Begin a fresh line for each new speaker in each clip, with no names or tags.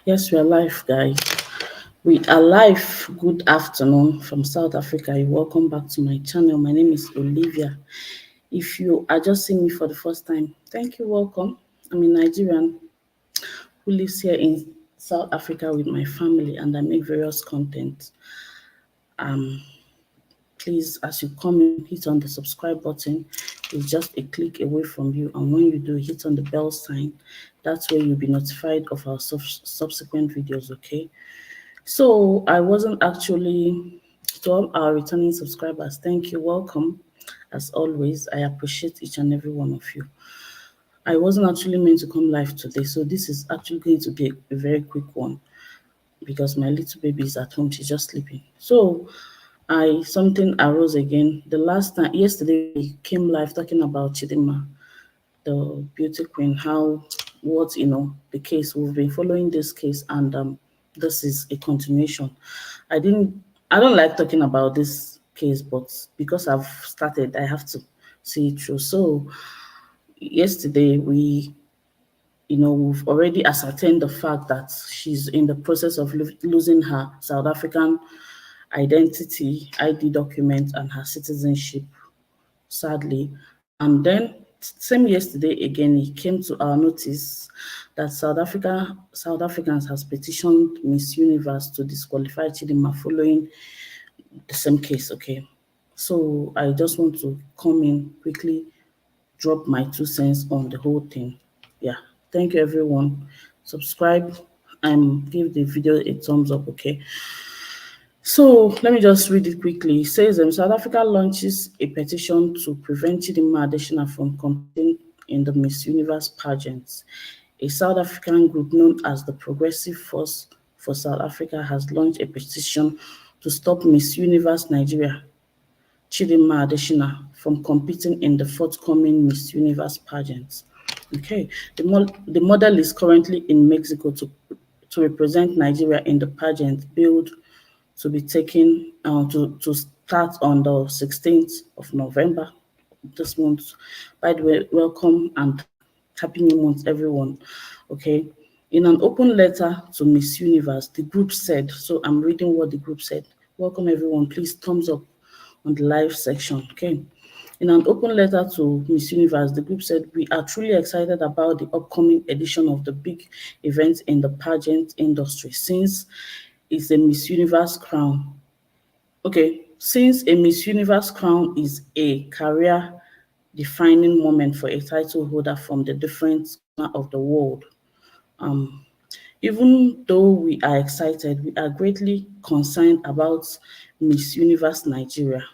Yes, we are live, guys. We are live. Good afternoon from South Africa. Welcome back to my channel. My name is Olivia. If you are just seeing me for the first time, thank you. Welcome. I'm a Nigerian who lives here in South Africa with my family, and I make various content. Please, as you come in, hit on the subscribe button. It's just a click away from you, and when you do, hit on the bell sign. That's where you'll be notified of our subsequent videos. Okay. So I wasn't actually, to all our returning subscribers, thank you, welcome. As always, I appreciate each and every one of you. I wasn't actually meant to come live today, so this is actually going to be a very quick one because my little baby is at home, she's just sleeping. So something arose again. The last time, yesterday, we came live talking about Chidimma, the beauty queen, the case. We've been following this case, and this is a continuation. I don't like talking about this case, but because I've started, I have to see it through. So yesterday we've already ascertained the fact that she's in the process of losing her South African identity, ID document, and her citizenship, sadly. And then same yesterday again, it came to our notice that South Africans has petitioned Miss Universe to disqualify Chidimma following the same case. Okay, so I just want to come in quickly, drop my 2 cents on the whole thing. Yeah, thank you everyone. Subscribe and give the video a thumbs up. Okay. So let me just read it quickly. It says South Africa launches a petition to prevent Chidimma Adesina from competing in the Miss Universe pageants. A South African group known as the Progressive Force for South Africa has launched a petition to stop Miss Universe Nigeria Chidimma Adesina from competing in the forthcoming Miss Universe pageants. Okay, the model is currently in Mexico to represent Nigeria in the pageant billed to be taken to start on the 16th of November this month. By the way, welcome and happy new month, everyone. Okay. In an open letter to Miss Universe, the group said, so I'm reading what the group said. Welcome, everyone. Please thumbs up on the live section. Okay. In an open letter to Miss Universe, the group said, we are truly excited about the upcoming edition of the big event in the pageant industry since it's a Miss Universe crown. Okay, since a Miss Universe crown is a career-defining moment for a title holder from the different corner of the world, even though we are excited, we are greatly concerned about Miss Universe Nigeria.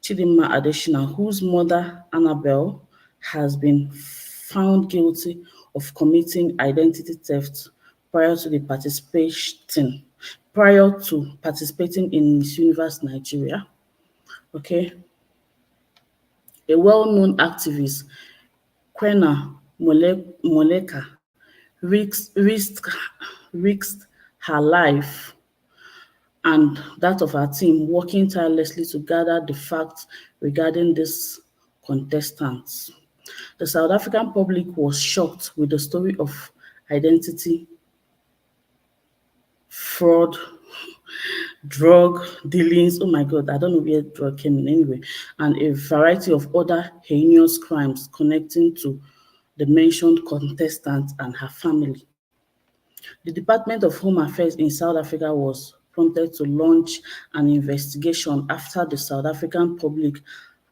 Chidimma Adesina, whose mother, Annabelle, has been found guilty of committing identity theft prior to participating in Miss Universe Nigeria. Okay. A well-known activist, Kwena Moleka, risked her life and that of her team working tirelessly to gather the facts regarding these contestants. The South African public was shocked with the story of identity fraud, drug dealings, oh my God, I don't know where drug came in anyway, and a variety of other heinous crimes connecting to the mentioned contestant and her family. The Department of Home Affairs in South Africa was prompted to launch an investigation after the South African public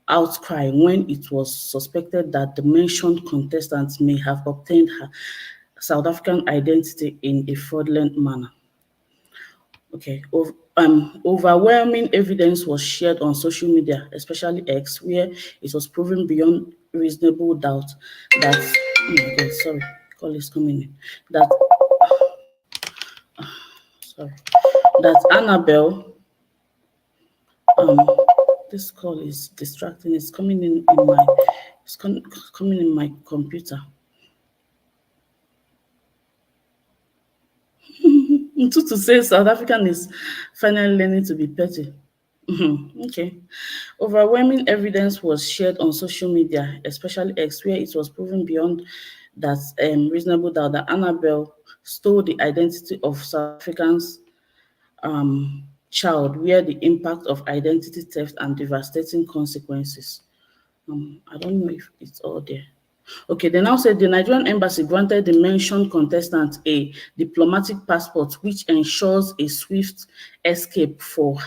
outcry when it was suspected that the mentioned contestants may have obtained her South African identity in a fraudulent manner. Okay. Overwhelming evidence was shared on social media, especially X, where it was proven beyond reasonable doubt that, oh my God, sorry, call is coming in, sorry, that Annabelle, um, this call is distracting, it's coming coming in my computer. To say South African is finally learning to be petty. Okay. Overwhelming evidence was shared on social media, especially X, where it was proven beyond that reasonable doubt that Annabelle stole the identity of South Africans child, where the impact of identity theft and devastating consequences. I don't know if it's all there. Okay, they now said the Nigerian embassy granted the mentioned contestant a diplomatic passport, which ensures a swift escape for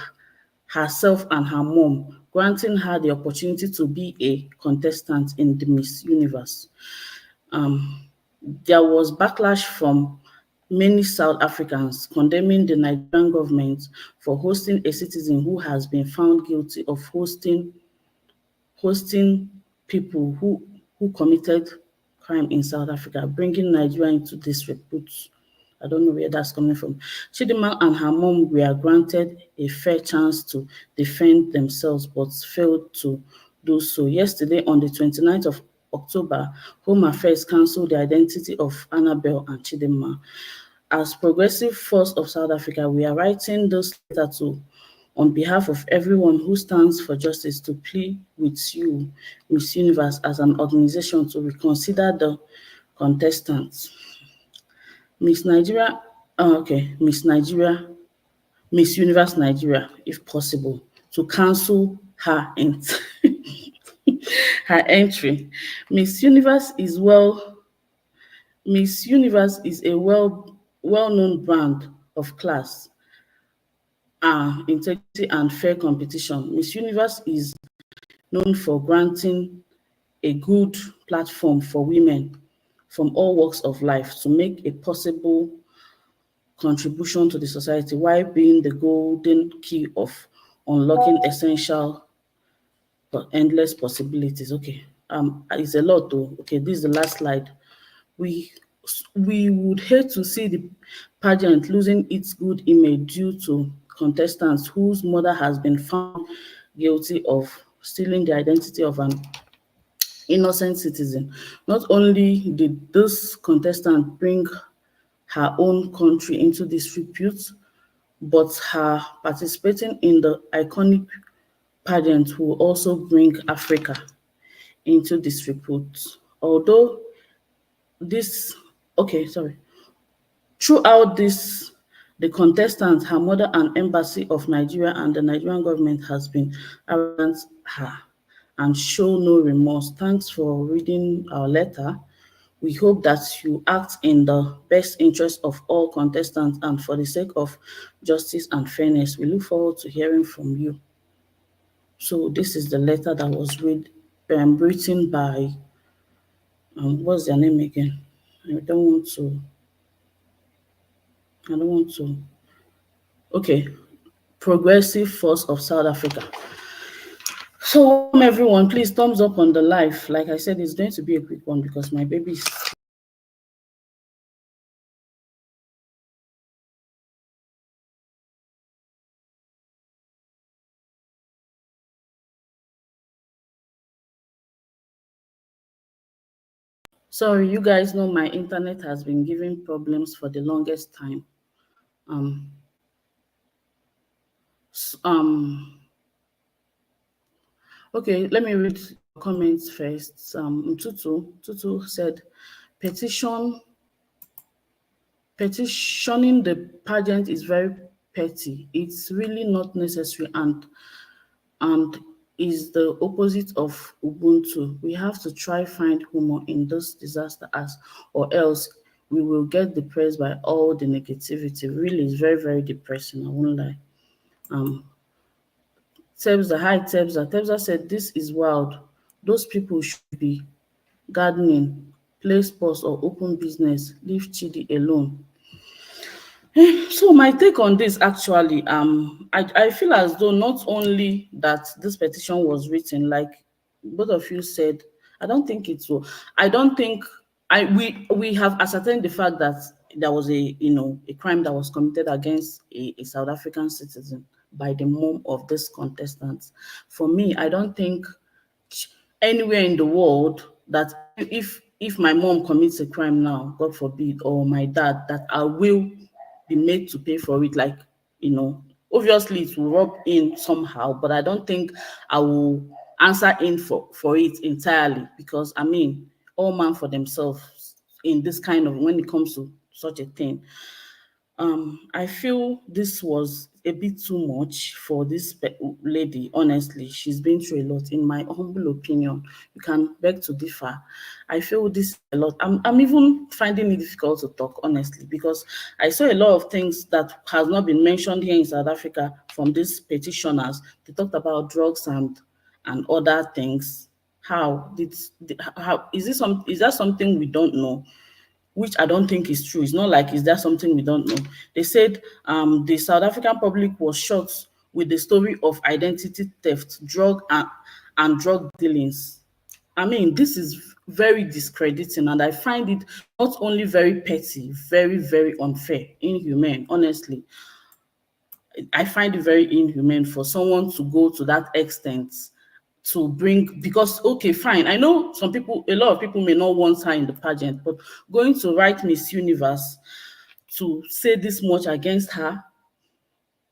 herself and her mom, granting her the opportunity to be a contestant in the Miss Universe. There was backlash from many South Africans condemning the Nigerian government for hosting a citizen who has been found guilty of hosting people who committed crime in South Africa, bringing Nigeria into disrepute. I don't know where that's coming from. Chidimma and her mom were granted a fair chance to defend themselves, but failed to do so. Yesterday, on the 29th of October, Home Affairs cancelled the identity of Annabel and Chidimma. As Progressive Force of South Africa, we are writing this letter on behalf of everyone who stands for justice to plead with you, Miss Universe, as an organization to reconsider the contestants. Miss Nigeria, Miss Universe Nigeria, if possible, to cancel her her entry. Miss Universe is a well-known brand of class, integrity, and fair competition. Miss Universe is known for granting a good platform for women from all walks of life to make a possible contribution to the society while being the golden key of unlocking essential but endless possibilities. Okay, it's a lot though. Okay, this is the last slide. We would hate to see the pageant losing its good image due to contestants whose mother has been found guilty of stealing the identity of an innocent citizen. Not only did this contestant bring her own country into disrepute, but her participating in the iconic pageant will also bring Africa into disrepute. Although this, okay, sorry. Throughout this, the contestant, her mother, and embassy of Nigeria and the Nigerian government has been arrogant her and show no remorse. Thanks for reading our letter. We hope that you act in the best interest of all contestants and for the sake of justice and fairness. We look forward to hearing from you. So this is the letter that was written by, what's their name again? I don't want to. Okay, Progressive Force of South Africa. So welcome everyone, please thumbs up on the live. Like I said, it's going to be a quick one because my baby is sorry, you guys know my internet has been giving problems for the longest time. Okay, let me read comments first. Tutu said, petitioning the pageant is very petty. It's really not necessary and is the opposite of Ubuntu. We have to try find humor in this disaster or else we will get depressed by all the negativity. Really, it's very, very depressing, I won't lie. Tebza said, this is wild. Those people should be gardening, play sports, or open business. Leave Chidi alone. So my take on this actually, I feel as though not only that this petition was written, like both of you said, I don't think it's so. I don't think we have ascertained the fact that there was a crime that was committed against a South African citizen by the mom of this contestant. For me, I don't think anywhere in the world that if my mom commits a crime now, God forbid, or my dad, that I will be made to pay for it. Like, obviously it will rub in somehow, but I don't think I will answer in for it entirely, because I mean, all man for themselves in this kind of, when it comes to such a thing. I feel this was a bit too much for this lady. Honestly, she's been through a lot. In my humble opinion, you can beg to differ. I feel this is a lot. I'm even finding it difficult to talk honestly because I saw a lot of things that has not been mentioned here in South Africa from these petitioners. They talked about drugs and other things. How is this some is that something we don't know? Which I don't think is true. It's not like is there something we don't know. They said the South African public was shocked with the story of identity theft, and drug dealings. I mean, this is very discrediting, and I find it not only very petty, very, very unfair, inhumane. Honestly, I find it very inhumane for someone to go to that extent to bring, because okay, fine, I know some people, a lot of people may not want her in the pageant, but going to write Miss Universe to say this much against her,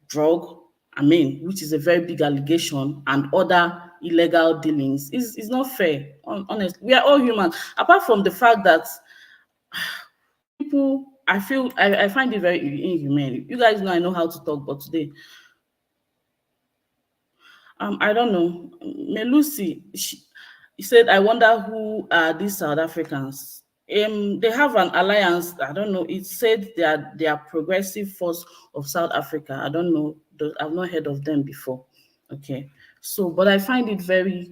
drug, I mean, which is a very big allegation, and other illegal dealings is not fair. Honestly, we are all human. Apart from the fact that people, I find it very inhumane. You guys know I know how to talk, but today I don't know. Melusi, he said, I wonder who are these South Africans. They have an alliance. I don't know. It said they are Progressive Force of South Africa. I don't know. I've not heard of them before. Okay. So, but I find it very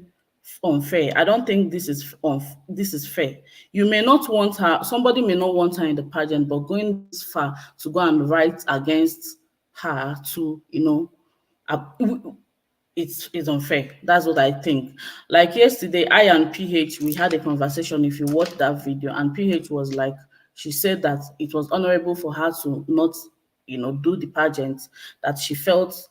unfair. I don't think this is fair. You may not want her. Somebody may not want her in the pageant, but going this far to go and write against her to, it's unfair. That's what I think. Like yesterday, I and PH, we had a conversation. If you watch that video, and PH was like, she said that it was honorable for her to not, do the pageant, that she felt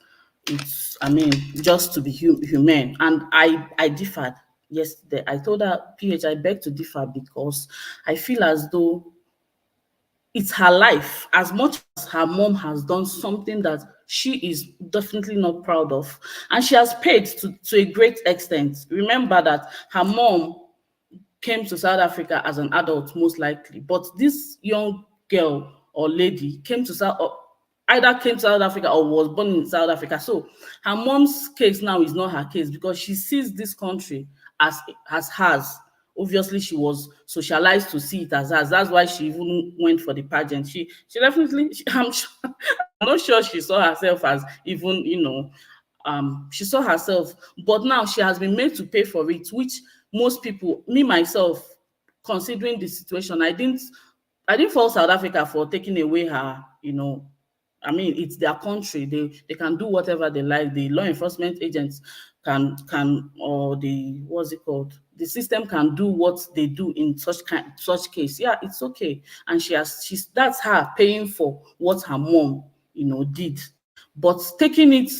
it's, I mean, just to be humane. And I differed yesterday. I told her, PH, I beg to differ because I feel as though it's her life. As much as her mom has done something that she is definitely not proud of, and she has paid to a great extent. Remember that her mom came to South Africa as an adult, most likely, but this young girl or lady either came to South Africa or was born in South Africa. So her mom's case now is not her case because she sees this country as hers. Obviously, she was socialized to see it as hers. That's why she even went for the pageant. She definitely, I'm not sure she saw herself as even, she saw herself, but now she has been made to pay for it, which most people, me myself, considering the situation, I didn't fault South Africa for taking away her, I mean, it's their country. They can do whatever they like. The law enforcement agents or the what's it called? The system can do what they do in such case. Yeah, it's okay. And that's her paying for what her mom, did. But taking it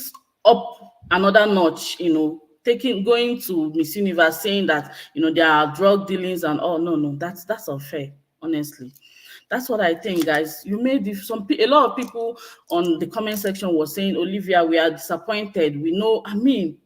up another notch, going to Miss Universe saying that, there are drug dealings and all. No, that's unfair, honestly. That's what I think, guys. You made a lot of people on the comment section was saying, Olivia, we are disappointed. We know, I mean,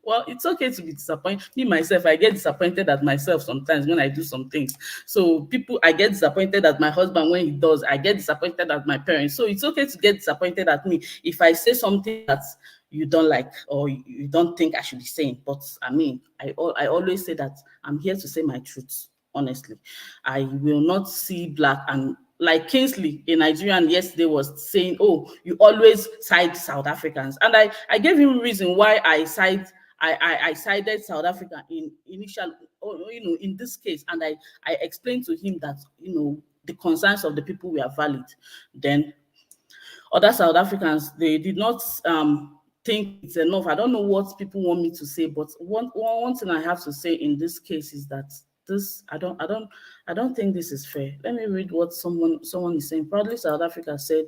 well, it's okay to be disappointed. Me, myself, I get disappointed at myself sometimes when I do some things. So I get disappointed at my husband when he does. I get disappointed at my parents. So it's okay to get disappointed at me if I say something that you don't like or you don't think I should be saying. But I mean, I always say that I'm here to say my truth. Honestly, I will not see black. And like Kingsley, a Nigerian yesterday, was saying, oh, you always side South Africans. And I gave him reason why I sided South Africa in initial, in this case. And I explained to him that, the concerns of the people were valid. Then other South Africans, they did not think it's enough. I don't know what people want me to say, but one thing I have to say in this case is that I don't think this is fair. Let me read what someone is saying. Proudly South Africa said,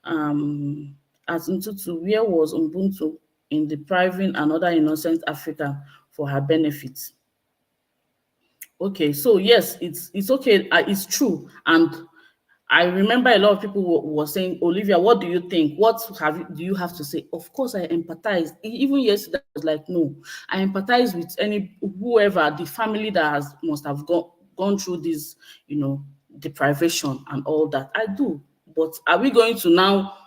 as Ntutu, where was Ubuntu in depriving another innocent African for her benefit? Okay, so yes, it's okay. It's true. And I remember a lot of people were saying, Olivia, what do you think? What do you have to say? Of course, I empathize. Even yesterday, I was like, no, I empathize with whoever, the family that must have gone through this, deprivation and all that. I do. But are we going to now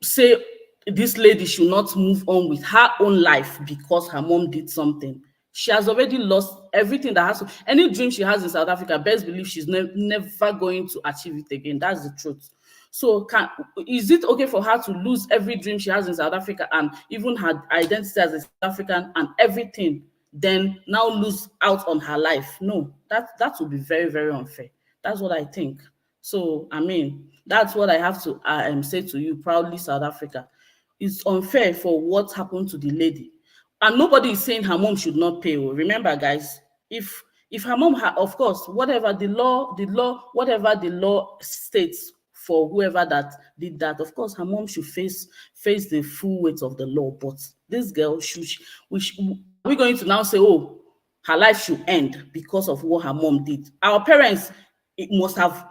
say this lady should not move on with her own life because her mom did something? She has already lost everything that has to, any dream she has in South Africa, best believe she's never going to achieve it again. That's the truth. So is it okay for her to lose every dream she has in South Africa and even her identity as a South African and everything, then now lose out on her life? No, that would be very, very unfair. That's what I think. So, I mean, that's what I have to say to you, proudly South Africa. It's unfair for what happened to the lady. And nobody is saying her mom should not pay. Remember, guys, if her mom had, of course, whatever the law, whatever the law states for whoever that did that, of course, her mom should face the full weight of the law. But this girl we're going to now say, oh, her life should end because of what her mom did. Our parents, it must have,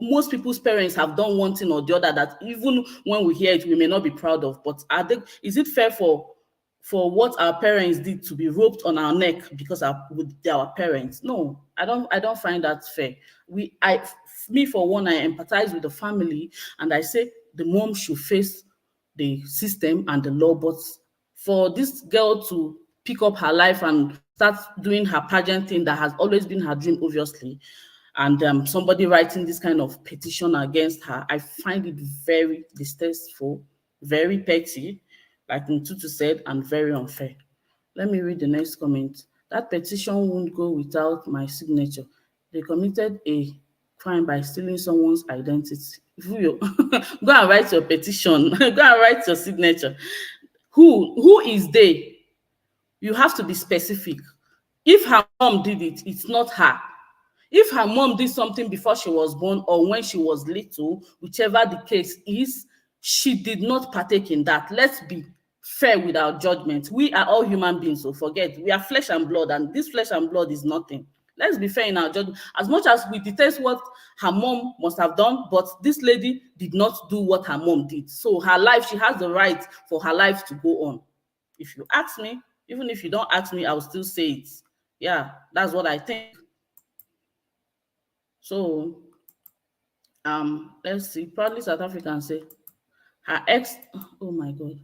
most people's parents have done one thing or the other that even when we hear it, we may not be proud of. But is it fair for what our parents did to be roped on our neck because with our parents? No, I don't find that fair. Me for one, I empathize with the family and I say the mom should face the system and the law. But for this girl to pick up her life and start doing her pageant thing that has always been her dream, obviously, and somebody writing this kind of petition against her, I find it very distasteful, very petty, like Ntutu said, and very unfair. Let me read the next comment. That petition won't go without my signature. They committed a crime by stealing someone's identity. Go and write your petition. Go and write your signature. Who is they? You have to be specific. If her mom did it, it's not her. If her mom did something before she was born or when she was little, whichever the case is, she did not partake in that. Let's be fair with our judgment. We are all human beings, so forget. We are flesh and blood, and this flesh and blood is nothing. Let's be fair in our judgment. As much as we detest what her mom must have done, but this lady did not do what her mom did. So her life, she has the right for her life to go on. If you ask me, even if you don't ask me, I will still say it. Yeah, that's what I think. So, let's see. Proudly South African say her ex. Oh my God,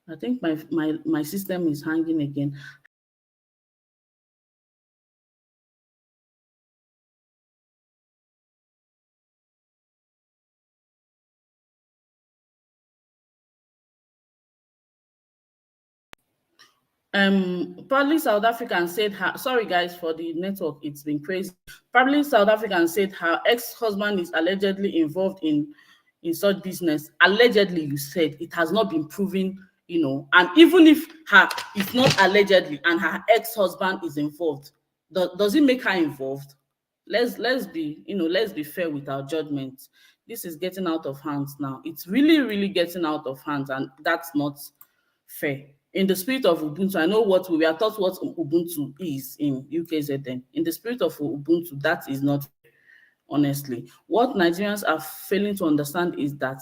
I think my system is hanging again. Proudly South African said her, sorry guys for the network, it's been crazy. Proudly South African said her ex-husband is allegedly involved in such business. Allegedly, you said, it has not been proven, and even if it's not allegedly and her ex-husband is involved, does it make her involved? Let's be fair with our judgment. This is getting out of hands now. It's really, really getting out of hands, and that's not fair. In the spirit of Ubuntu, I know what we are taught what Ubuntu is in UKZN. In the spirit of Ubuntu, that is not fair, honestly. What Nigerians are failing to understand is that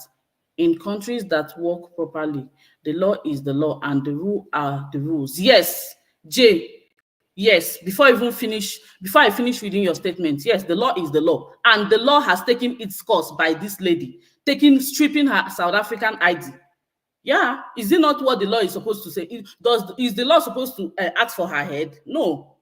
in countries that work properly, the law is the law and the rules are the rules. Yes, Jay. Yes, before I finish reading your statement, yes, the law is the law. And the law has taken its course by this lady, stripping her South African ID. Yeah, is it not what the law is supposed to say? Is the law supposed to ask for her head? No.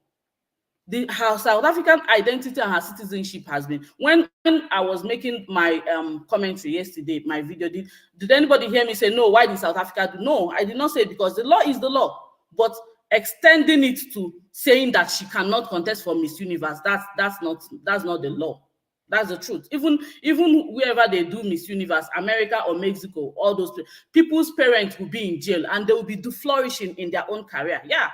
Her South African identity and her citizenship has been. When I was making my commentary yesterday, my video, did anybody hear me say, no, why did South Africa do? No, I did not say, because the law is the law. But extending it to saying that she cannot contest for Miss Universe, that's not the law. That's the truth. Even wherever they do Miss Universe, America or Mexico, all those people's parents will be in jail and they will be flourishing in their own career. Yeah,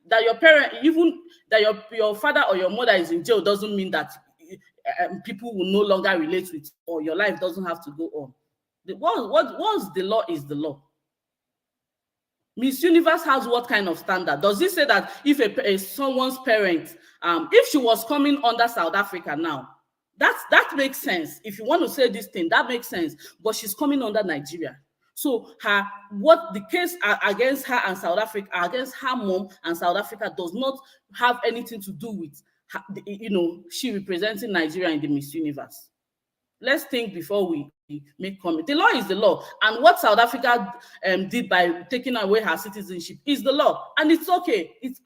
that your parent, even that your father or your mother is in jail, doesn't mean that people will no longer relate with, or your life doesn't have to go on. Once the law is the law. Miss Universe has what kind of standard? Does it say that if someone's parent, if she was coming under South Africa now, that makes sense. If you want to say this thing, that makes sense. But she's coming under Nigeria. So what the case against her and South Africa, against her mom and South Africa, does not have anything to do with she representing Nigeria in the Miss Universe. Let's think before we make comment. The law is the law, and what South Africa did by taking away her citizenship is the law, and it's okay. It's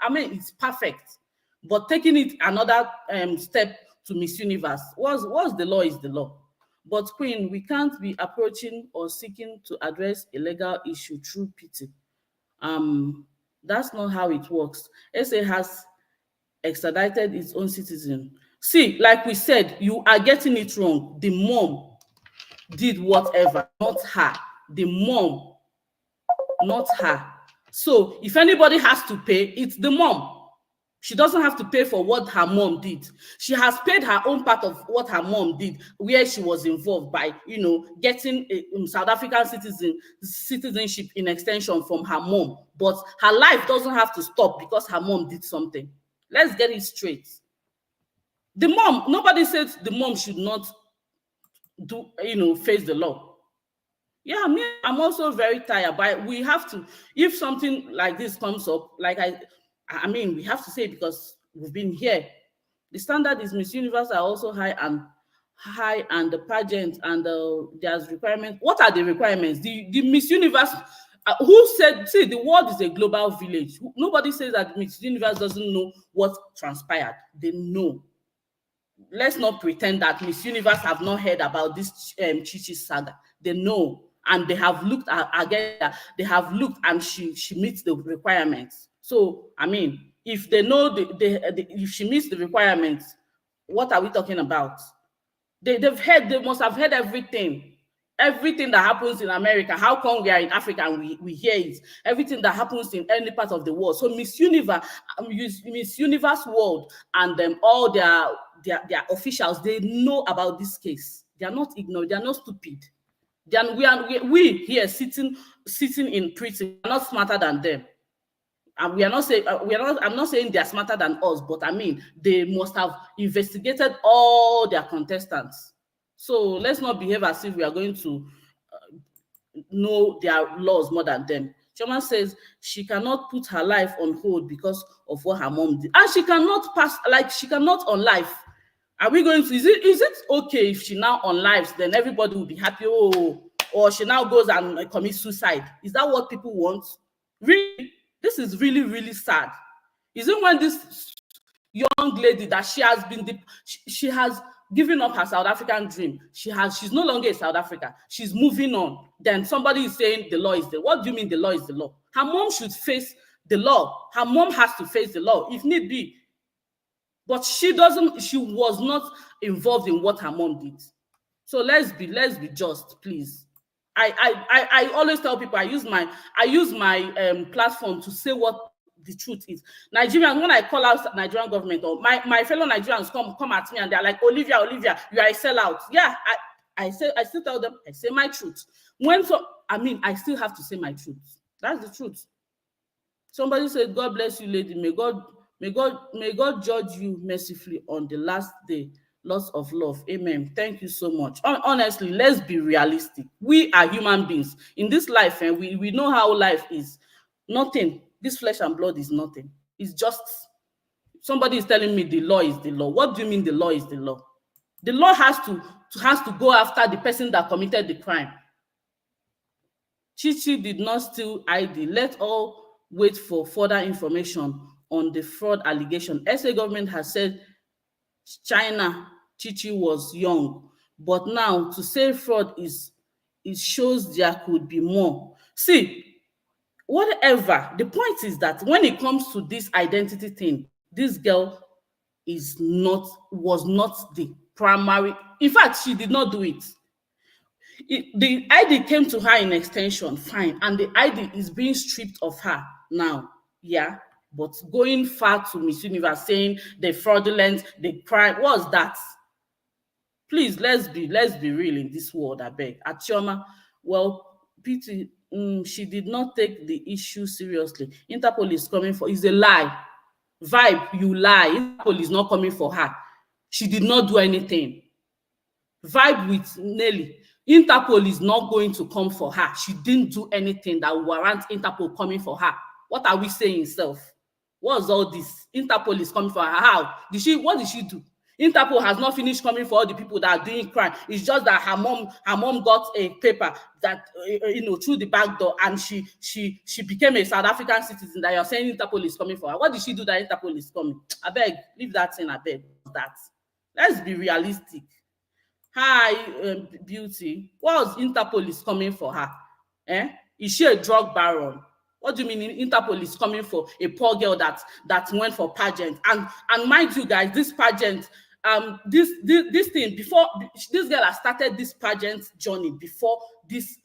perfect. But taking it another step to Miss Universe, what's the law is the law. But Queen, we can't be approaching or seeking to address a legal issue through pity. That's not how it works. SA has extradited its own citizen. See, like we said, you are getting it wrong. The mom did whatever, not her. The mom, not her. So if anybody has to pay, it's the mom. She doesn't have to pay for what her mom did. She has paid her own part of what her mom did, where she was involved by, getting a South African citizenship in extension from her mom. But her life doesn't have to stop because her mom did something. Let's get it straight. The mom, nobody says the mom should not face the law. Yeah, I'm also very tired, but we have to, if something like this comes up, like we have to say, because we've been here. The standard is Miss Universe are also high, and the pageant and there's requirements. What are the requirements? The Miss Universe, who said, see, the world is a global village. Nobody says that Miss Universe doesn't know what transpired. They know. Let's not pretend that Miss Universe have not heard about this Chichi saga. They know, and they have looked again. They have looked, and she meets the requirements. So, if they know if she meets the requirements, what are we talking about? They've heard. They must have heard everything. Everything that happens in America. How come we are in Africa and we hear it? Everything that happens in any part of the world. So Miss Universe world, and all their officials, they know about this case. They are not ignorant. They are not stupid. We here sitting in prison are not smarter than them. And I'm not saying they are smarter than us, but they must have investigated all their contestants. So let's not behave as if we are going to know their laws more than them. Chioma says she cannot put her life on hold because of what her mom did. And she cannot she cannot on life. Are we going to, is it okay if she now on lives, then everybody will be happy, or she now goes and commits suicide? Is that what people want? Really? This is really, really sad. Isn't when this young lady that she has given up her South African dream. She's no longer in South Africa. She's moving on. Then somebody is saying the law is the law. What do you mean the law is the law? Her mom should face the law. Her mom has to face the law if need be. But she was not involved in what her mom did. So let's be just, please. I always tell people I use my platform to say what the truth is. Nigerians, when I call out Nigerian government, or my fellow Nigerians come at me and they're like, Olivia, you are a sellout. Yeah, I still tell them, I say my truth. I still have to say my truth. That's the truth. Somebody said, God bless you, lady. May God judge you mercifully on the last day. Lots of love. Amen. Thank you so much. Honestly, let's be realistic. We are human beings. In this life, we know how life is. Nothing. This flesh and blood is nothing. It's just, somebody is telling me the law is the law. What do you mean the law is the law? The law has to go after the person that committed the crime. Chichi did not steal ID. Let all wait for further information on the fraud allegation. SA government has said China, Chichi was young, but now to say fraud it shows there could be more. See, whatever, the point is that when it comes to this identity thing, this girl was not the primary. In fact, she did not do it. The ID came to her in extension, fine, and the ID is being stripped of her now. Yeah, but going far to Miss Universe saying the fraudulent, the crime, what's that? Please, let's be real in this world, I beg. Chioma, well, pity, she did not take the issue seriously. Interpol is coming for, it's a lie. Vibe, you lie. Interpol is not coming for her. She did not do anything. Vibe with Nelly. Interpol is not going to come for her. She didn't do anything that warrants Interpol coming for her. What are we saying, self? What's all this? Interpol is coming for her. How? What did she do? Interpol has not finished coming for all the people that are doing crime. It's just that her mom got a paper that through the back door, and she became a South African citizen. That you're saying Interpol is coming for her. What did she do that Interpol is coming? I beg, leave that thing. I beg that. Let's be realistic. Hi, Beauty. What was Interpol is coming for her? Is she a drug baron? What do you mean Interpol is coming for a poor girl that went for pageant? And mind you guys, this pageant, this thing, before this girl has started this pageant journey before this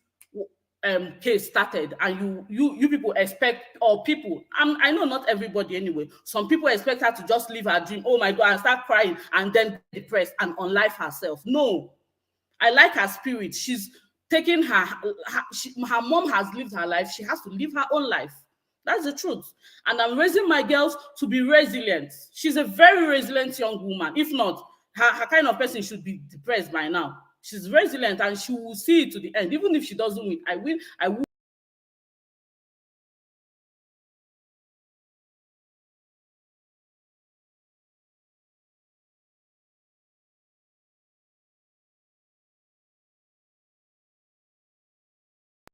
case started, and you people expect, or people, I know not everybody anyway, some people expect her to just live her dream, oh my God, and start crying and then depressed and unlife herself. No, I like her spirit. She's taking her mom has lived her life. She has to live her own life. That's the truth. And I'm raising my girls to be resilient. She's a very resilient young woman. If not, her kind of person should be depressed by now. She's resilient and she will see it to the end. Even if she doesn't win, I will.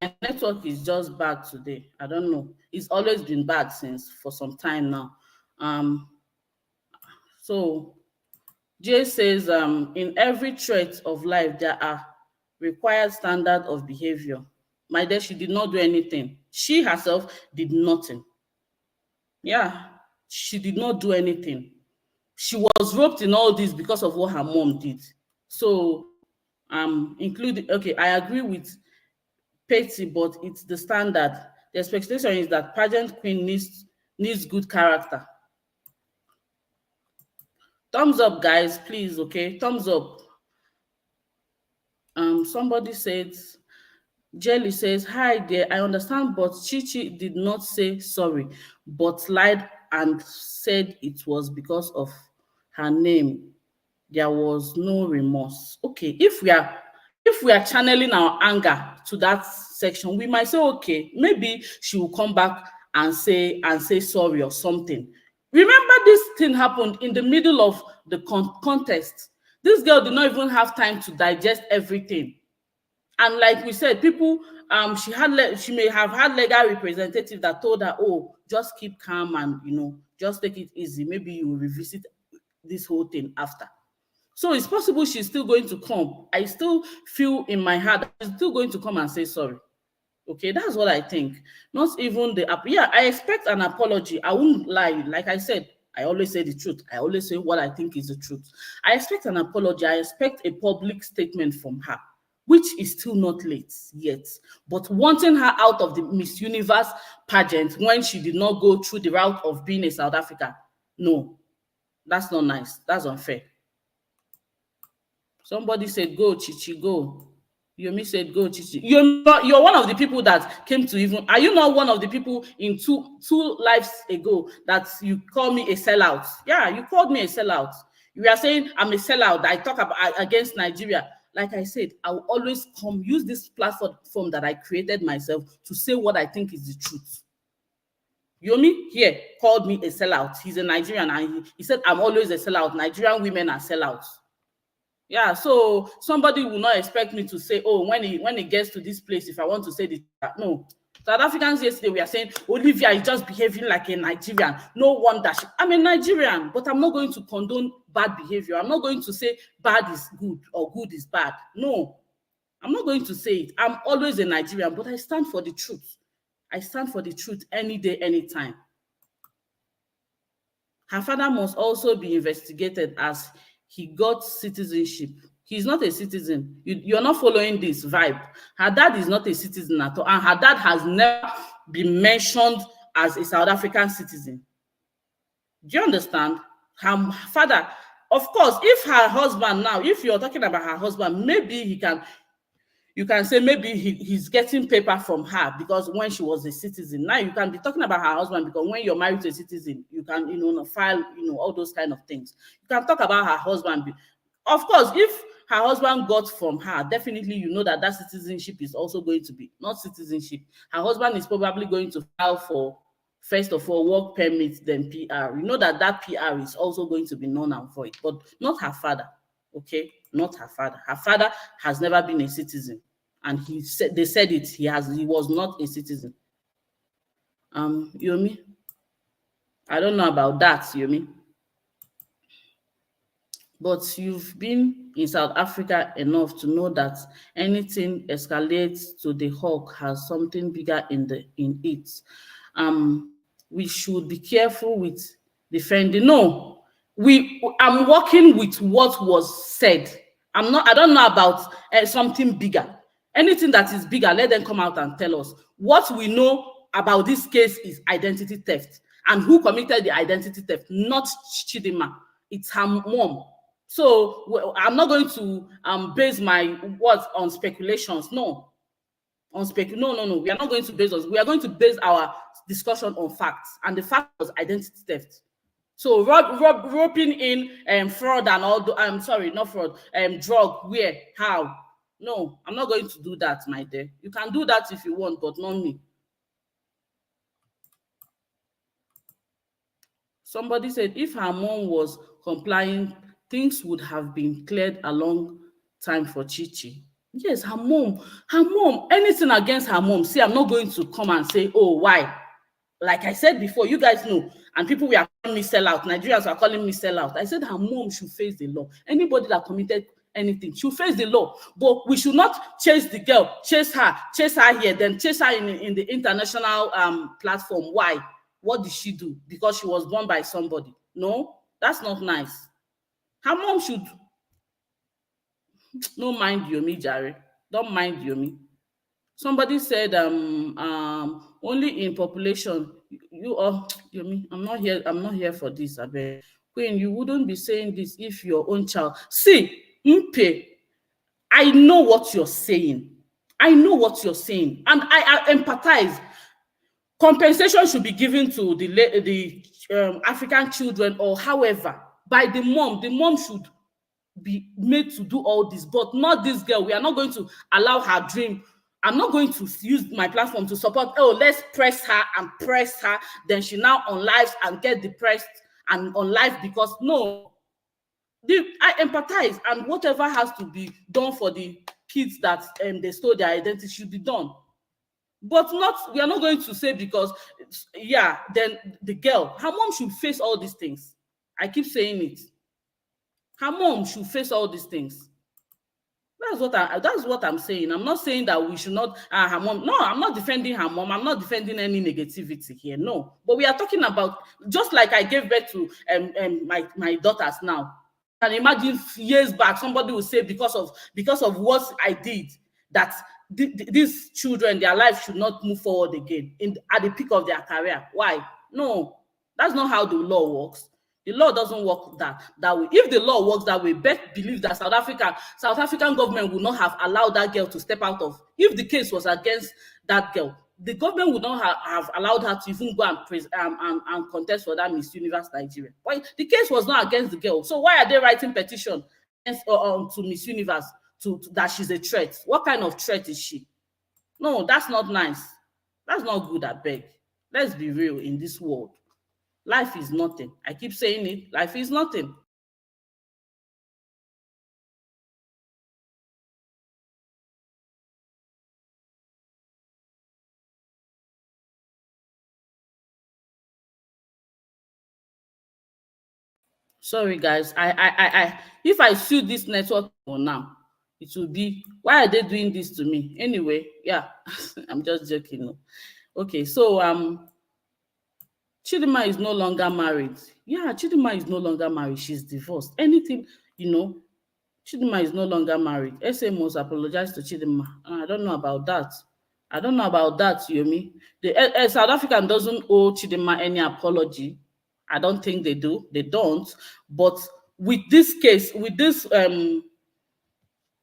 My network is just bad today. I don't know. It's always been bad for some time now. So Jay says, in every trait of life, there are required standards of behavior. My dear, she did not do anything. She herself did nothing. Yeah, she did not do anything. She was roped in all this because of what her mom did. So, including, okay, I agree with Petty, but it's the standard. The expectation is that pageant queen needs good character. Thumbs up, guys, please, okay? Thumbs up. Somebody says, Jelly says, hi there, I understand, but Chichi did not say sorry, but lied and said it was because of her name. There was no remorse. Okay, if we are channeling our anger to that section, we might say, okay, maybe she will come back and say sorry or something. Remember, this thing happened in the middle of the contest. This girl did not even have time to digest everything. And like we said, people, she may have had legal representative that told her, oh, just keep calm and, just take it easy. Maybe you will revisit this whole thing after. So it's possible she's still going to come. I still feel in my heart that she's still going to come and say sorry. Okay, that's what I think. Not even I expect an apology. I won't lie. Like I said, I always say the truth. I always say what I think is the truth. I expect an apology. I expect a public statement from her, which is still not late yet. But wanting her out of the Miss Universe pageant when she did not go through the route of being a South African, no, that's not nice. That's unfair. Somebody said, go, Chichi, go. Yomi said, go, Chichi. You're one of the people that came to even... Are you not one of the people in two lives ago that you call me a sellout? Yeah, you called me a sellout. You are saying I'm a sellout. I talk about against Nigeria. Like I said, I will always use this platform that I created myself to say what I think is the truth. Yomi here called me a sellout. He's a Nigerian and he said, I'm always a sellout. Nigerian women are sellouts. Yeah, so somebody will not expect me to say, oh, when it gets to this place, if I want to say this, no. South Africans yesterday we are saying, Olivia is just behaving like a Nigerian. No wonder. I'm a Nigerian, but I'm not going to condone bad behavior. I'm not going to say bad is good or good is bad. No, I'm not going to say it. I'm always a Nigerian, but I stand for the truth. I stand for the truth any day, anytime. Her father must also be investigated as he got citizenship. He's not a citizen. You're not following this vibe. Her dad is not a citizen at all. And her dad has never been mentioned as a South African citizen. Do you understand? Her father, of course, if her husband now, if you're talking about her husband, maybe you can say maybe he's getting paper from her because when she was a citizen. Now you can be talking about her husband because when you're married to a citizen, you can, file, all those kind of things. You can talk about her husband. Of course, if her husband got from her, definitely that citizenship is also going to be not citizenship. Her husband is probably going to file First of all, work permit, then PR. You know that PR is also going to be null and void, but not her father. Okay, not her father. Her father has never been a citizen, and they said it. He was not a citizen. Yomi, I don't know about that, Yomi. But you've been in South Africa enough to know that anything escalates to the hawk has something bigger in it. We should be careful with defending. No, I'm working with what was said. I don't know about something bigger. Anything that is bigger, let them come out and tell us. What we know about this case is identity theft. And who committed the identity theft? Not Chidimma. It's her mom. So I'm not going to base my words on speculations. No. No. We are not going to base us. We are going to base our discussion on facts. And the fact was identity theft. So roping in fraud and all the not fraud, drug, where, how? No, I'm not going to do that, my dear. You can do that if you want, but not me. Somebody said if her mom was complying, things would have been cleared a long time for Chichi. Yes, her mom, anything against her mom. See, I'm not going to come and say, oh, why? Like I said before, you guys know, and people were calling me sellout. Nigerians are calling me sellout. I said her mom should face the law. Anybody that committed anything should face the law. But we should not chase the girl, chase her here, then chase her in the international platform. Why? What did she do? Because she was born by somebody. No, that's not nice. Her mom should. No mind Yomi, Jare. Don't mind Yomi. Somebody said only in population. You are Yomi. I'm not here for this. I bet. Queen, you wouldn't be saying this if your own child. See, Mpe, I know what you're saying. And I empathize. Compensation should be given to the African children, or however, by the mom. The mom should be made to do all this, but not this girl. We are not going to allow her dream. I'm not going to use my platform to support, oh, let's press her, then she now on live and get depressed and on live because no. I empathize, and whatever has to be done for the kids that they stole their identity should be done. But we are not going to say because, yeah, then the girl, her mom should face all these things. I keep saying it. Her mom should face all these things. That's what I'm saying. I'm not saying that we should not, her mom. No, I'm not defending her mom. I'm not defending any negativity here. No. But we are talking about, just like I gave birth to my daughters now. And imagine years back, somebody would say because of what I did, that these children, their life should not move forward again at the peak of their career. Why? No, that's not how the law works. The law doesn't work that way. If the law works that way, Beth believes that South African government would not have allowed that girl to step out of. If the case was against that girl, the government would not have allowed her to even go and contest for that Miss Universe Nigeria. Why? The case was not against the girl. So why are they writing petition to Miss Universe that she's a threat? What kind of threat is she? No, that's not nice. That's not good, I beg. Let's be real in this world. Life is nothing. I keep saying it. Life is nothing. Sorry, guys. If I sue this network for now, it will be, why are they doing this to me? Anyway, yeah, I'm just joking. Okay, so Chidimma is no longer married. Yeah, Chidimma is no longer married. She's divorced. Anything, Chidimma is no longer married. SA must apologize to Chidimma. I don't know about that. Yomi. The South African doesn't owe Chidimma any apology. I don't think they do. They don't. But with this case, with this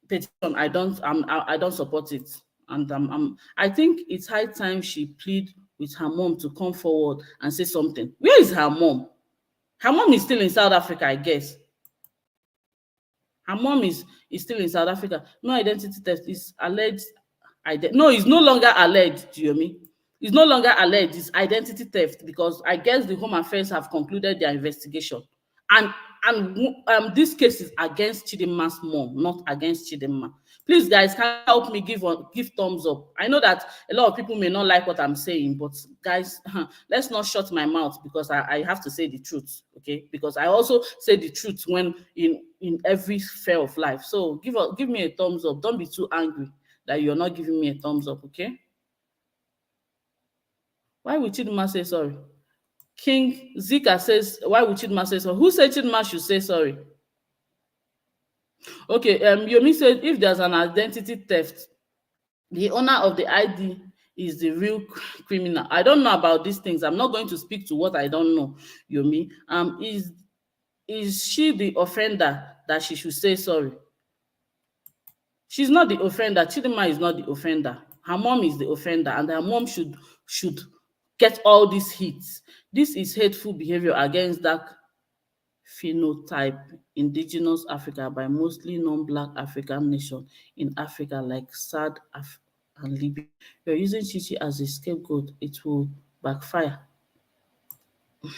petition, I don't support it. And I think it's high time she plead with her mom to come forward and say something. Where is her mom? Her mom is still in South Africa, I guess. Her mom is still in South Africa. No identity theft is alleged. No, it's no longer alleged, Yomi. It's no longer alleged, it's identity theft, because I guess the Home Affairs have concluded their investigation. And this case is against Chidimma's mom, not against Chidimma. Please, guys, can you help me give thumbs up? I know that a lot of people may not like what I'm saying, but guys, let's not shut my mouth, because I have to say the truth, okay? Because I also say the truth when in every sphere of life. So give me a thumbs up. Don't be too angry that you're not giving me a thumbs up, okay? Why would Chidimma say sorry? King Zika says, why would Chidimma say sorry? Who said Chidimma should say sorry? Okay, Yomi said, if there's an identity theft, the owner of the ID is the real criminal. I don't know about these things. I'm not going to speak to what I don't know, Yomi. Is she the offender that she should say sorry? She's not the offender. Chidimma is not the offender. Her mom is the offender, and her mom should get all these hits. This is hateful behavior against that phenotype indigenous Africa by mostly non-Black African nations in Africa like SAD and Libya. You're using Chichi as a scapegoat. It will backfire. I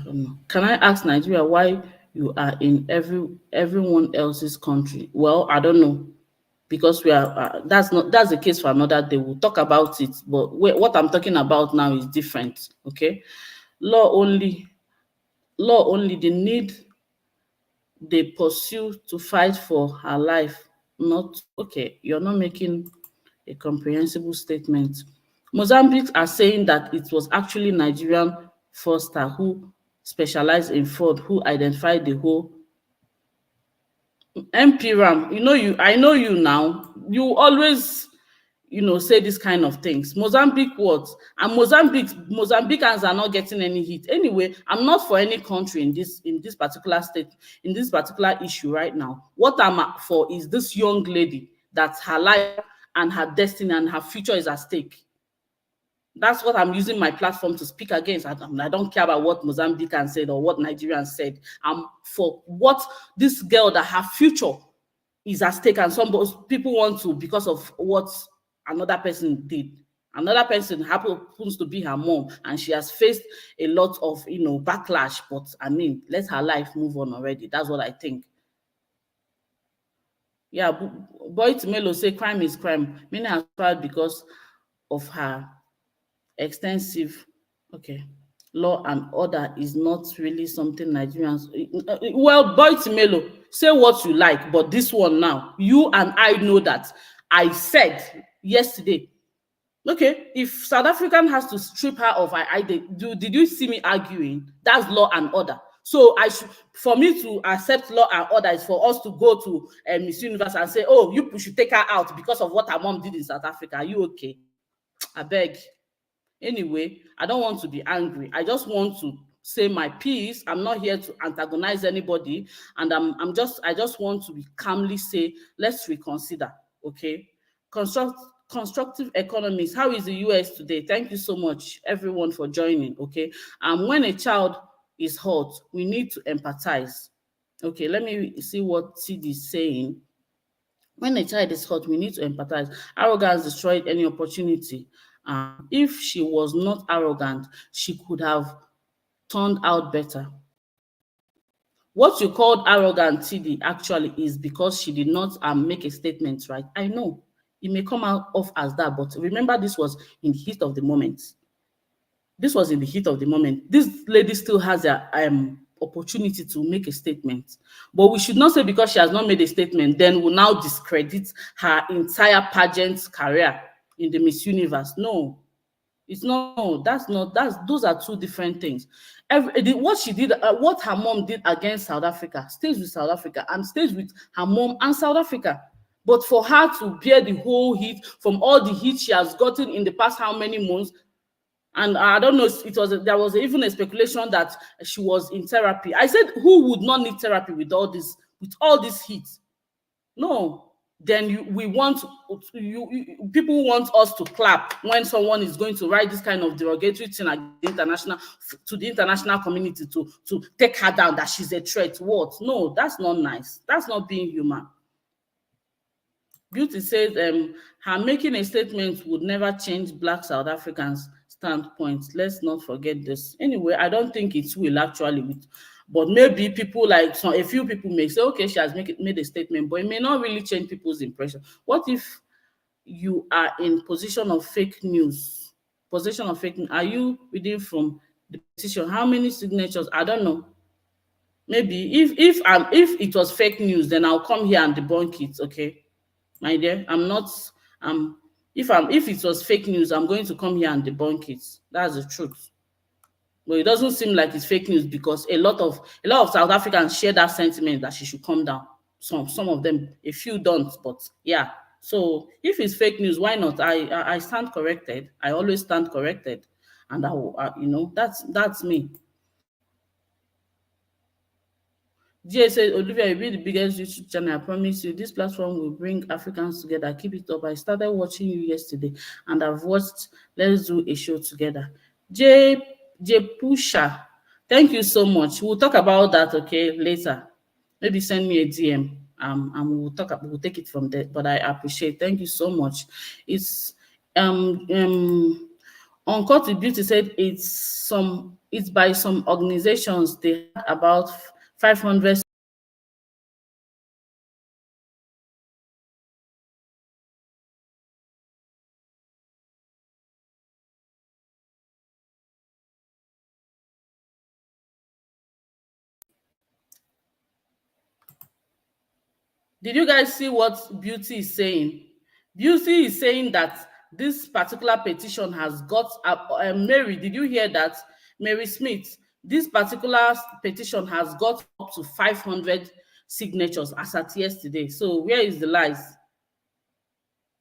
don't know. Can I ask Nigeria why you are in everyone else's country? Well, I don't know, because we are. That's the case for another day. We'll talk about it. But what I'm talking about now is different. Okay, law only. The need they pursue to fight for her life. Not okay. You're not making a comprehensible statement. Mozambique are saying that it was actually Nigerian Foster who specialized in fraud who identified the whole MP Ram. I know you now. You always, say this kind of things. Mozambique what? And Mozambicans are not getting any hit. Anyway, I'm not for any country in this particular state, in this particular issue right now. What I'm for is this young lady that her life and her destiny and her future is at stake. That's what I'm using my platform to speak against. I don't care about what Mozambicans said or what Nigerians said. I'm for what this girl, that her future is at stake, and some people want to, because of what another person did. Another person happens to be her mom, and she has faced a lot of backlash. But I mean, let her life move on already. That's what I think. Yeah, Boy Tumelo say crime is crime. Many are tried because of her extensive law and order is not really something Nigerians. Well, Boy Timelo, say what you like, but this one now, you and I know that I said yesterday, okay, if South African has to strip her of her ID, did you see me arguing? That's law and order. So for me to accept law and order is for us to go to Miss Universe and say, oh, you should take her out because of what her mom did in South Africa. Are you okay? I beg. Anyway, I don't want to be angry. I just want to say my piece. I'm not here to antagonize anybody, and I just want to be calmly say, let's reconsider. Okay, constructive economies. How is the US today? Thank you so much, everyone, for joining. Okay, when a child is hurt, we need to empathize. Okay, let me see what Sid is saying. When a child is hurt, we need to empathize. Arrogance destroyed any opportunity. If she was not arrogant, she could have turned out better. What you called arrogant, TD, actually is because she did not make a statement, right? I know it may come out off as that, but remember, this was in the heat of the moment. This was in the heat of the moment. This lady still has an opportunity to make a statement. But we should not say because she has not made a statement, then we'll now discredit her entire pageant career in the Miss Universe. No, it's not. No, those are two different things. What she did, what her mom did against South Africa stays with South Africa and stays with her mom and South Africa. But for her to bear the whole heat from all the heat she has gotten in the past how many months, and I don't know, there was even a speculation that she was in therapy. I said, who would not need therapy with all this heat? No. Then people want us to clap when someone is going to write this kind of derogatory thing to the international community to take her down, that she's a threat. What? No, that's not nice. That's not being human. Beauty says her making a statement would never change Black South Africans' standpoint. Let's not forget this. Anyway, I don't think it will actually. But maybe people like a few people may say, okay, she has made a statement, but it may not really change people's impression. What if you are in position of fake news? Position of fake news. Are you reading from the petition? How many signatures? I don't know. Maybe if it was fake news, then I'll come here and debunk it. Okay, my dear, I'm not. If it was fake news, I'm going to come here and debunk it. That's the truth. But it doesn't seem like it's fake news because a lot of South Africans share that sentiment that she should come down. Some of them, a few don't, but yeah. So if it's fake news, why not? I stand corrected. I always stand corrected, and I will, that's me. GA said, Olivia, you'll be the biggest YouTube channel. I promise you, this platform will bring Africans together. Keep it up. I started watching you yesterday, and I've watched Let's Do a Show Together. J Pusha, thank you so much. We'll talk about that, okay, later. Maybe send me a DM, and we'll take it from there. But I appreciate. Thank you so much. It's Uncut with Beauty said it's by some organizations. They had about 500. Did you guys see what Beauty is saying? Beauty is saying that this particular petition has got Mary, did you hear that? Mary Smith, this particular petition has got up to 500 signatures as at yesterday. So where is the lies?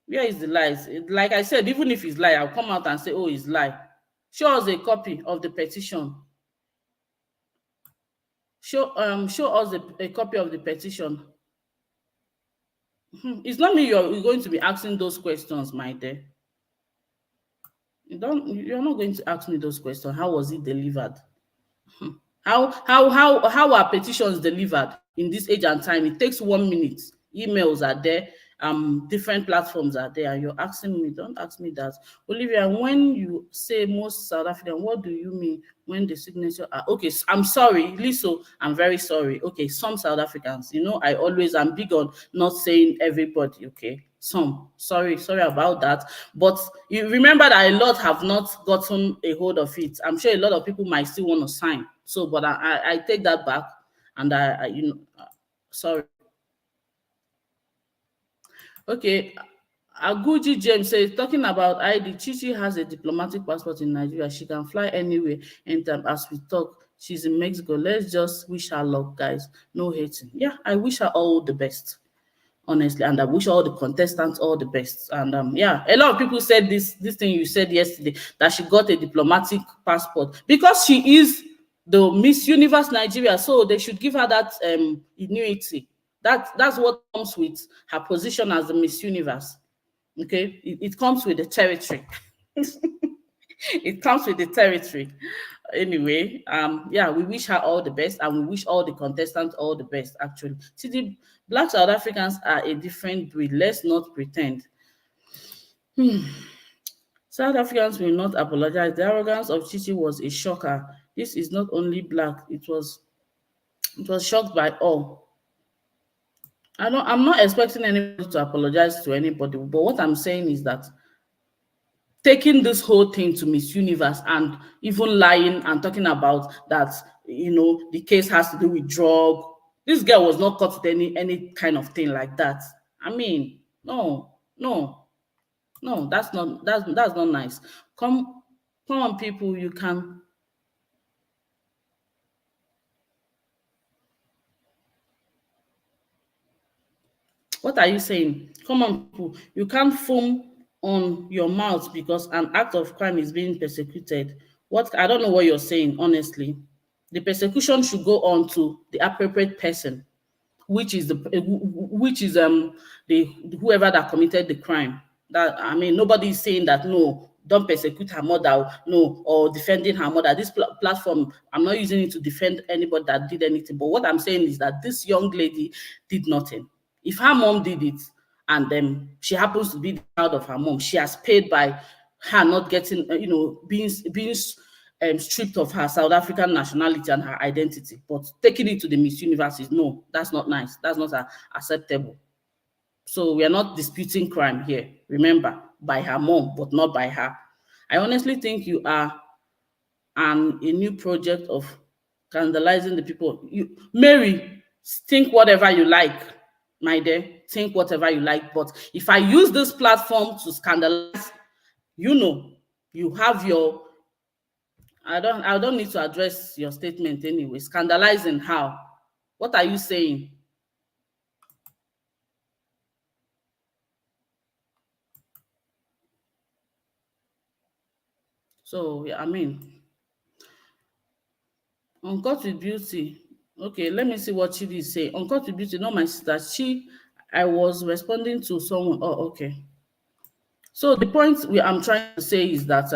Where is the lies? Like I said, even if it's lie, I'll come out and say, oh, it's lie. Show us a copy of the petition. Show us a copy of the petition. It's not me you're going to be asking those questions, my dear. You're not going to ask me those questions. How was it delivered? How are petitions delivered in this age and time? It takes 1 minute. Emails are there, different platforms are there, and you're asking me, don't ask me that. Olivia, when you say most South African, what do you mean when the signature are okay? I'm sorry, Liso, I'm very sorry. Okay, some South Africans, I'm big on not saying everybody, okay? Some, sorry about that. But you remember that a lot have not gotten a hold of it. I'm sure a lot of people might still want to sign. So, but I take that back, and sorry. Okay, Aguji James says, talking about ID, Chichi has a diplomatic passport in Nigeria. She can fly anywhere anytime. As we talk, she's in Mexico. Let's just wish her luck, guys. No hating. Yeah, I wish her all the best, honestly, and I wish all the contestants all the best. And yeah, a lot of people said this thing you said yesterday, that she got a diplomatic passport because she is the Miss Universe Nigeria, so they should give her that immunity. That's what comes with her position as the Miss Universe. Okay, it comes with the territory. It comes with the territory. Anyway, yeah, we wish her all the best, and we wish all the contestants all the best. Actually, see, the Black South Africans are a different breed. Let's not pretend. South Africans will not apologize. The arrogance of Chichi was a shocker. This is not only black; it was shocked by all. I'm not expecting anybody to apologize to anybody, but what I'm saying is that taking this whole thing to Miss Universe and even lying and talking about that, the case has to do with drug. This girl was not caught with any kind of thing like that. I mean, no, that's not nice. Come on, people, you can. What are you saying? Come on, people. You can't foam on your mouth because an act of crime is being persecuted. I don't know what you're saying, honestly. The persecution should go on to the appropriate person, which is the whoever that committed the crime. Nobody is saying that no, don't persecute her mother, no, or defending her mother. This platform, I'm not using it to defend anybody that did anything. But what I'm saying is that this young lady did nothing. If her mom did it, and she happens to be the child of her mom. She has paid by her not getting, being stripped of her South African nationality and her identity, but taking it to the Miss Universe is no, that's not nice. That's not acceptable. So we are not disputing crime here. Remember, by her mom, but not by her. I honestly think you are a new project of scandalizing the people. Mary, think whatever you like, my dear. Think whatever you like. But if I use this platform to scandalize, you have your. I don't need to address your statement anyway. Scandalizing how? What are you saying? So yeah, I mean, Uncut with Beauty. Okay, let me see what Chidi is saying. Uncut with Beauty, not my sister. I was responding to someone. Oh, okay. So the point I'm trying to say is that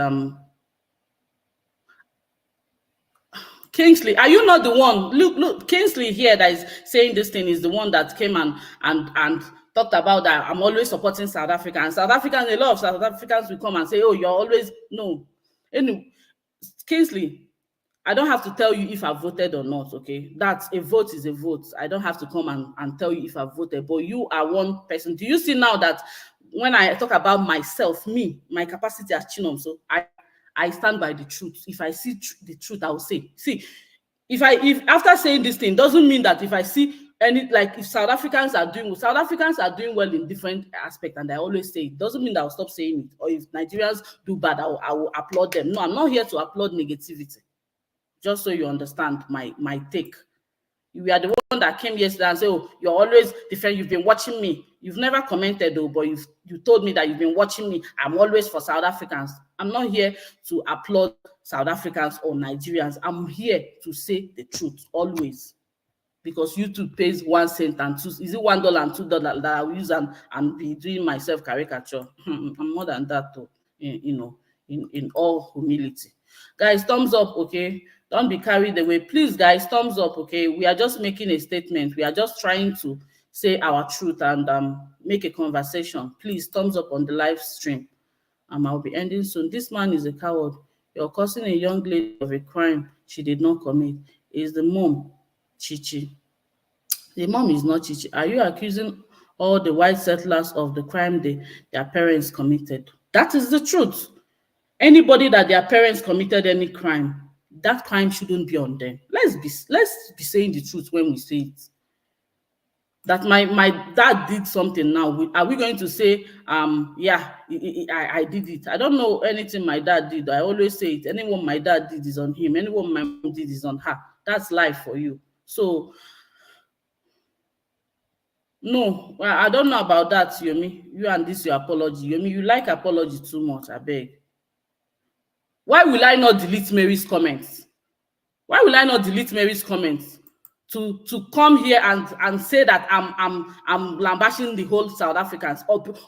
Kingsley, are you not the one? Look, Kingsley here that is saying this thing is the one that came and talked about that I'm always supporting South Africa. And South Africans, a lot of South Africans will come and say, oh, you're always no. Anyway, Kingsley, I don't have to tell you if I voted or not, okay? That's a vote is a vote. I don't have to come and tell you if I voted, but you are one person. Do you see now that when I talk about myself, my capacity as Chinom, so I stand by the truth. If I see the truth, I will say. See, if after saying this thing, doesn't mean that if I see if South Africans are doing well in different aspects, and I always say it, doesn't mean that I'll stop saying it. Or if Nigerians do bad, I will applaud them. No, I'm not here to applaud negativity. Just so you understand my take. You are the one that came yesterday and said, oh, you're always different. You've been watching me. You've never commented though, but you told me that you've been watching me. I'm always for South Africans. I'm not here to applaud South Africans or Nigerians. I'm here to say the truth always. Because YouTube pays 1 cent and $2. Is it $1 and $2 that I will use and be doing myself caricature? I'm more than that though. In all humility. Guys, thumbs up, okay? Don't be carried away. Please, guys, thumbs up, okay? We are just making a statement. We are just trying to say our truth and make a conversation. Please, thumbs up on the live stream. I'll be ending soon. This man is a coward. You're accusing a young lady of a crime she did not commit. Is the mom, Chichi? The mom is not Chichi. Are you accusing all the white settlers of the crime their parents committed? That is the truth. Anybody that their parents committed any crime, that crime shouldn't be on them. Let's be saying the truth when we say it. That my dad did something now. Are we going to say, yeah, I did it? I don't know anything my dad did. I always say it. Anyone my dad did is on him. Anyone my mom did is on her. That's life for you. So, no, I don't know about that, Yomi. You and this your apology. Yomi, you like apology too much, I beg. Why will I not delete Mary's comments? Why will I not delete Mary's comments? To come here and say that I'm lambashing the whole South Africans.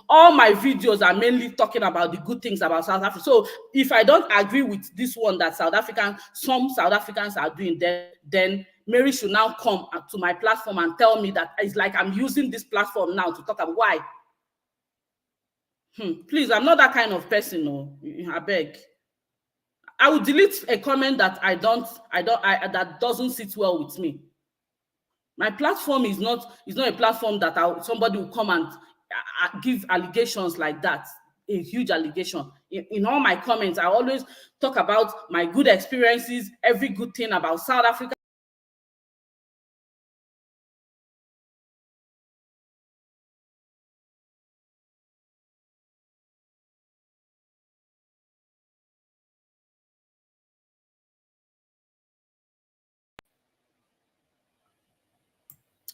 All my videos are mainly talking about the good things about South Africa. So if I don't agree with this one that some South Africans are doing, then Mary should now come to my platform and tell me that it's like I'm using this platform now to talk about why. Please, I'm not that kind of person. No, I beg. I will delete a comment that that doesn't sit well with me. My platform is not a platform that somebody will come and give allegations like that, a huge allegation. In all my comments, I always talk about my good experiences, every good thing about South Africa.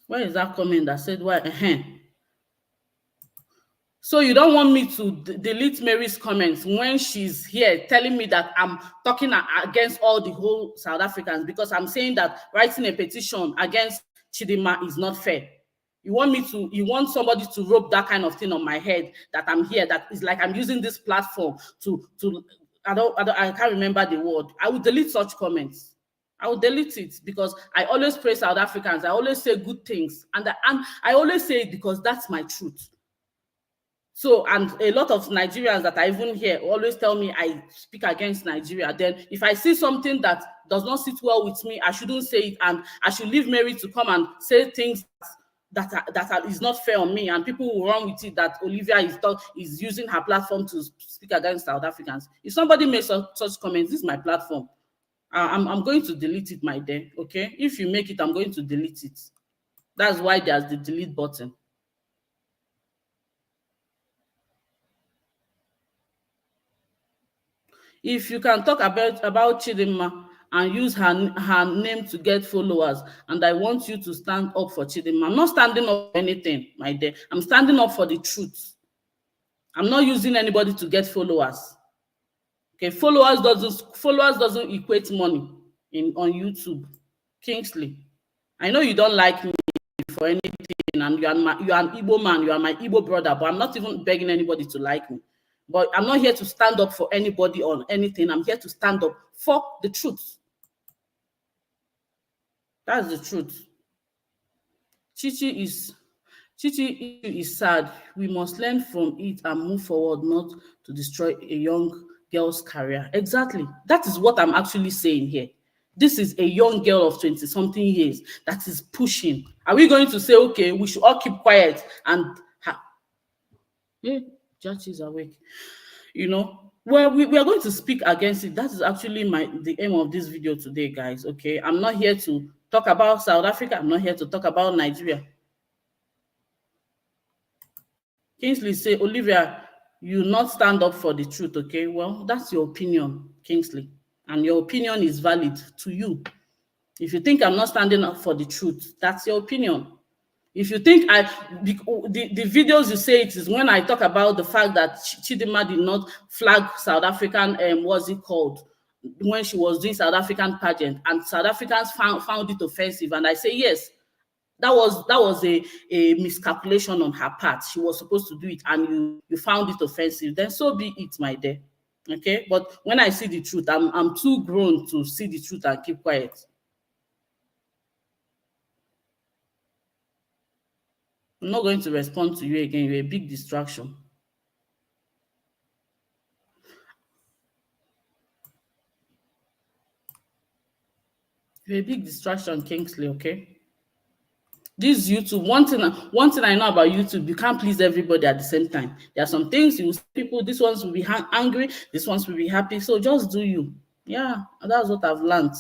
Where is that comment that said why? So you don't want me to delete Mary's comments when she's here telling me that I'm talking against all the whole South Africans because I'm saying that writing a petition against Chidimma is not fair. You want somebody to rub that kind of thing on my head that I'm here, that is like I'm using this platform I can't remember the word. I will delete such comments. I will delete it because I always praise South Africans. I always say good things. And I always say it because that's my truth. So, and a lot of Nigerians that I even hear always tell me I speak against Nigeria. Then if I see something that does not sit well with me, I shouldn't say it, and I should leave Mary to come and say things is not fair on me, and people will run with it that Olivia is using her platform to speak against South Africans. If somebody makes such comments, this is my platform. I'm going to delete it, my dear. Okay, if you make it, I'm going to delete it. That's why there's the delete button. If you can talk about Chidimma and use her name to get followers, and I want you to stand up for Chidimma. I'm not standing up for anything, my dear. I'm standing up for the truth. I'm not using anybody to get followers. Okay, followers doesn't equate money on YouTube. Kingsley, I know you don't like me for anything, and you are an Igbo man, you are my Igbo brother, but I'm not even begging anybody to like me. But I'm not here to stand up for anybody on anything. I'm here to stand up for the truth. That's the truth. Chichi is sad. We must learn from it and move forward, not to destroy a young girl's career. Exactly. That is what I'm actually saying here. This is a young girl of 20-something years that is pushing. Are we going to say, okay, we should all keep quiet and hey, Judge is awake. You know, well, we are going to speak against it. That is actually the aim of this video today, guys. Okay, I'm not here to talk about South Africa. I'm not here to talk about Nigeria. Kingsley say, Olivia, you not stand up for the truth. Okay, well, that's your opinion, Kingsley, and your opinion is valid to you. If you think I'm not standing up for the truth, that's your opinion. If you think the videos you say it is when I talk about the fact that Chidimma did not flag South African, what's it called, when she was doing South African pageant, and South Africans found it offensive, and I say yes, that was a miscalculation on her part. She was supposed to do it, and you found it offensive. Then so be it, my dear. Okay, but when I see the truth, I'm too grown to see the truth and keep quiet. I'm not going to respond to you again. You're a big distraction. You're a big distraction, Kingsley, okay? This YouTube, one thing I know about YouTube, you can't please everybody at the same time. There are some things you see people, this ones will be angry, this ones will be happy. So just do you. Yeah, that's what I've learned.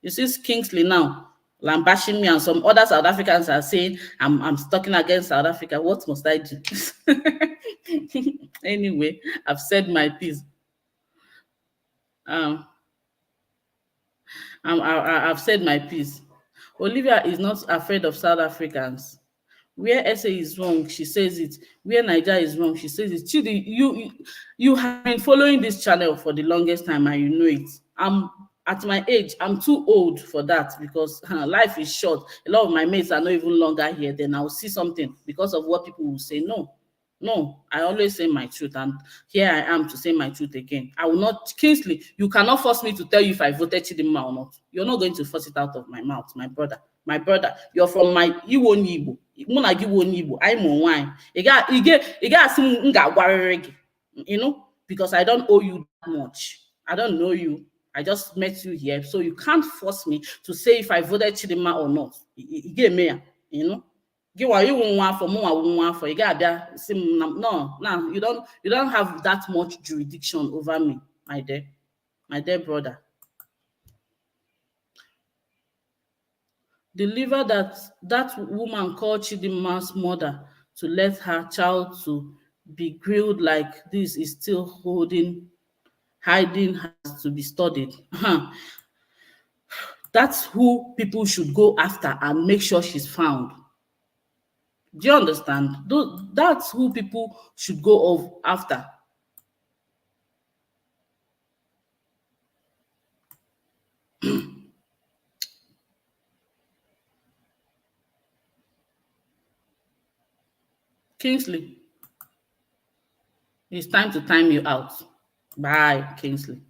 You see Kingsley now lambashing me, and some other South Africans are saying I'm talking against South Africa. What must I do? Anyway, I've said my piece. I've said my piece. Olivia is not afraid of South Africans. Where SA is wrong, she says it. Where Nigeria is wrong, she says it. Chidi, you have been following this channel for the longest time, and you know it. At my age, I'm too old for that, because life is short. A lot of my mates are not even longer here. Then I'll see something because of what people will say. No, I always say my truth, and here I am to say my truth again. I will not, Kingsley, you cannot force me to tell you if I voted Chidimma or not. You're not going to force it out of my mouth, my brother. My brother, you're from my Iwo Nibo. I'm on wine. You know, because I don't owe you that much. I don't know you. I just met you here. So you can't force me to say if I voted Chidimma or not. You know. You don't have that much jurisdiction over me, my dear brother. Deliver that woman called Chidimma's mother to let her child to be grilled like this is still hiding has to be studied. That's who people should go after and make sure she's found. Do you understand? That's who people should go after. Kingsley, it's time to time you out. Bye, Kingsley.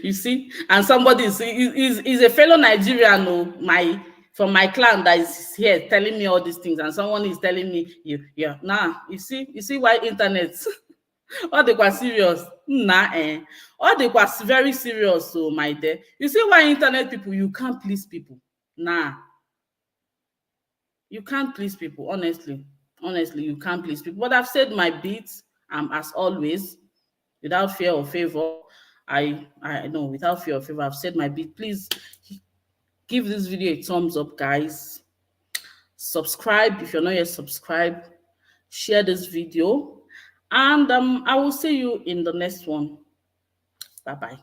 You see, and somebody is a fellow Nigerian, my from my clan that is here telling me all these things, and someone is telling me, yeah, nah, you see why internet, all they quite serious, all they quite very serious, so my dear. You see why internet people, you can't please people, nah. You can't please people, honestly. Honestly, you can't please people. But I've said my bit, as always, without fear or favor. I know, without fear or favor, I've said my bit. Please give this video a thumbs up, guys. Subscribe if you're not yet subscribed. Share this video. And I will see you in the next one. Bye-bye.